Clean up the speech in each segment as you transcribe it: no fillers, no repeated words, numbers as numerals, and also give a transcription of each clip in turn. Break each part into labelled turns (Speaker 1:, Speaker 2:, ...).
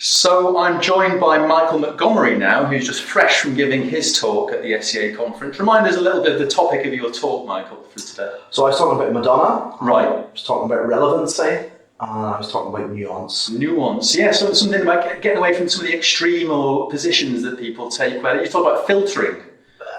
Speaker 1: So I'm joined by Michael Montgomery now, who's just fresh from giving his talk at the SEA conference. Remind us a little bit of the topic of your talk, Michael, for today.
Speaker 2: So I was talking about Madonna.
Speaker 1: Right.
Speaker 2: I was talking about relevancy. And I was talking about nuance.
Speaker 1: Nuance, yeah. So something about getting away from some of the extreme or positions that people take. Where you talk about filtering.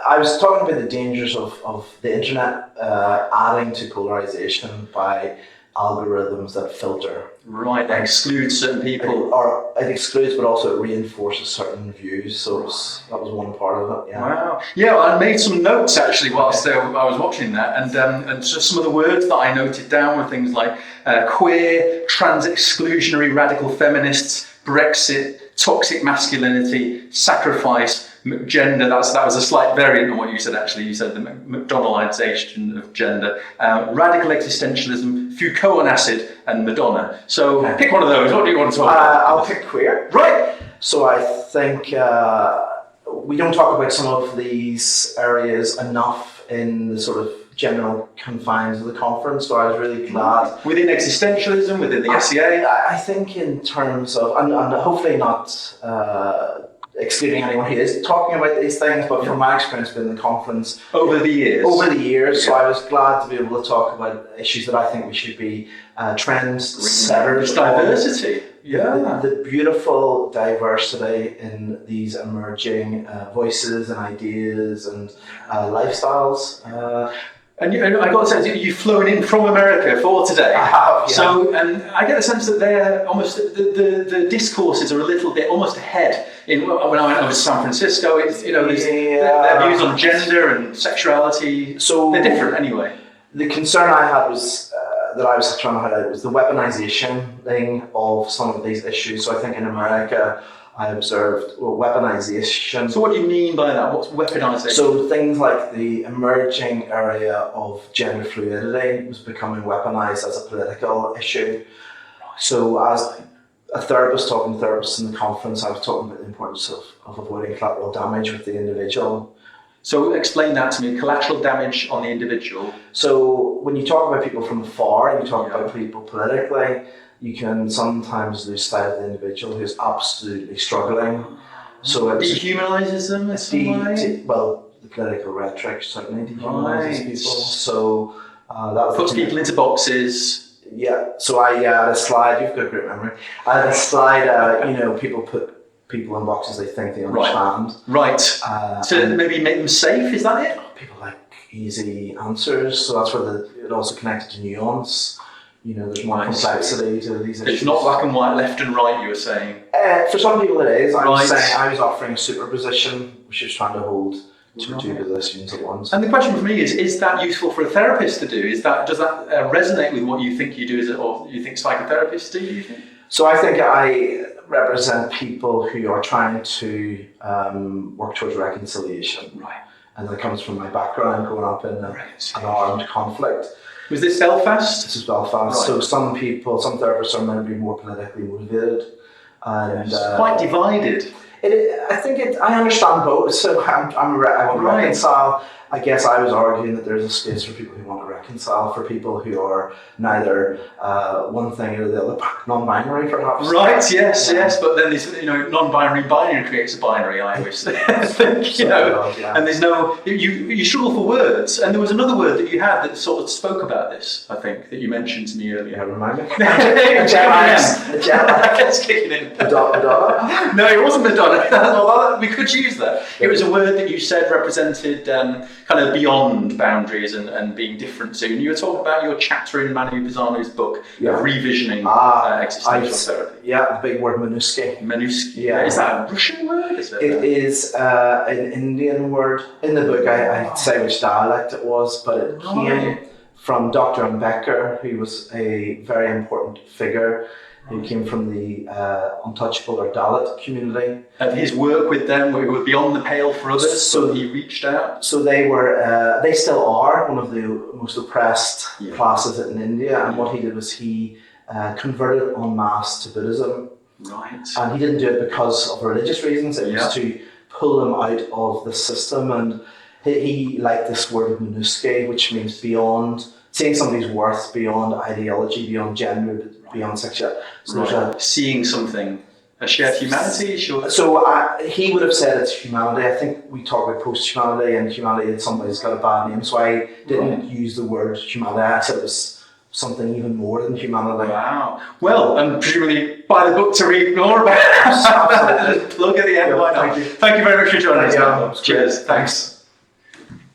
Speaker 2: I was talking about the dangers of the internet adding to polarization by algorithms that filter.
Speaker 1: Right, that excludes certain people.
Speaker 2: It excludes, but also it reinforces certain views. So that was one part of it. Yeah.
Speaker 1: Wow. Yeah, I made some notes actually whilst I was watching that, and just some of the words that I noted down were things like queer, trans-exclusionary, radical feminists, Brexit, toxic masculinity, sacrifice, gender. That was a slight variant on what you said actually. You said the McDonaldization of gender, radical existentialism, Foucault on acid, and Madonna. So pick one of those. What do you want to talk about?
Speaker 2: I'll pick queer.
Speaker 1: Right.
Speaker 2: So I think we don't talk about some of these areas enough in the sort of general confines of the conference, so I was really glad.
Speaker 1: Within existentialism, within the SEA?
Speaker 2: I think in terms of, and hopefully not excluding anyone who is talking about these things, but from my experience within the conference
Speaker 1: over the years,
Speaker 2: so I was glad to be able to talk about issues that I think we should be trend setters.
Speaker 1: Diversity. Yeah.
Speaker 2: The beautiful diversity in these emerging voices and ideas and lifestyles.
Speaker 1: And I got the sense that you've flown in from America for today.
Speaker 2: I have, yeah.
Speaker 1: So, and I get the sense that they're almost, the discourses are a little bit almost ahead. When I went over to San Francisco, it's, their views on gender and sexuality, so they're different anyway.
Speaker 2: The concern I had was, that I was trying to highlight, was the weaponization thing of some of these issues. So I think in America, I observed weaponization.
Speaker 1: So what do you mean by that? What's weaponization?
Speaker 2: So things like the emerging area of gender fluidity was becoming weaponized as a political issue. So as a therapist talking to therapists in the conference, I was talking about the importance of avoiding collateral damage with the individual.
Speaker 1: So explain that to me, collateral damage on the individual.
Speaker 2: So when you talk about people from afar, and you talk about people politically, you can sometimes lose sight of the individual who's absolutely struggling. So it
Speaker 1: dehumanizes them in some way?
Speaker 2: Well, the political rhetoric certainly dehumanizes people. So that
Speaker 1: puts people into boxes.
Speaker 2: Yeah. So I had a slide. You've got a great memory. I had a slide. People put people in boxes they think they understand.
Speaker 1: Right. To maybe make them safe. Is that it?
Speaker 2: People like easy answers. So that's where it also connected to nuance. There's more complexity to these issues.
Speaker 1: It's not black and white, left and right, you were saying?
Speaker 2: For some people it is. I was saying I was offering a superposition, which is trying to hold two positions at once.
Speaker 1: And the question for me is that useful for a therapist to do? Does that resonate with what you think you do, or you think psychotherapists do, you think?
Speaker 2: So I think I represent people who are trying to work towards reconciliation.
Speaker 1: Right.
Speaker 2: And that comes from my background, growing up in an armed conflict.
Speaker 1: Was this Belfast?
Speaker 2: This is Belfast. Right. So some therapists are meant to be more politically motivated. And
Speaker 1: quite divided.
Speaker 2: I understand both. So I want to reconcile. I guess I was arguing that there's a space for people who want to reconcile, for people who are neither one thing or the other, non-binary perhaps.
Speaker 1: Right, yes, but then this, non-binary binary creates a binary, I always think, and there's no, you struggle for words, and there was another word that you had that sort of spoke about this, I think, that you mentioned to me earlier.
Speaker 2: Yeah, remind me.
Speaker 1: It's kicking in.
Speaker 2: Madonna?
Speaker 1: No, it wasn't Madonna. We could use that. It was a word that you said represented kind of beyond boundaries and being different to. And you were talking about your chapter in Manu Pisano's book of revisioning existential therapy.
Speaker 2: Yeah, the big word Manusky.
Speaker 1: Yeah. Is that a Russian word?
Speaker 2: It is an Indian word. In the book, I say which dialect it was, but it came from Dr. Ambedkar, who was a very important figure. He came from the untouchable or Dalit community.
Speaker 1: And his work with them were beyond the pale for others, so he reached out?
Speaker 2: So they still are one of the most oppressed classes in India, and what he did was he converted en masse to Buddhism.
Speaker 1: Right.
Speaker 2: And he didn't do it because of religious reasons, it was to pull them out of the system, and he liked this word of Manusky, which means beyond, seeing somebody's worth beyond ideology, beyond gender, beyond sexuality. So
Speaker 1: seeing something A shared humanity, sure.
Speaker 2: So he would have said it's humanity. I think we talk about post-humanity, and humanity in some ways got a bad name, so I didn't use the word humanity. I said it was something even more than humanity.
Speaker 1: Wow. Well, and presumably buy the book to read more about it.
Speaker 2: Absolutely.
Speaker 1: Just plug at the end.
Speaker 2: Yeah,
Speaker 1: Why not?
Speaker 2: thank you.
Speaker 1: Thank you very much for joining us.
Speaker 2: Yeah,
Speaker 1: Cheers.
Speaker 2: great.
Speaker 1: Thanks.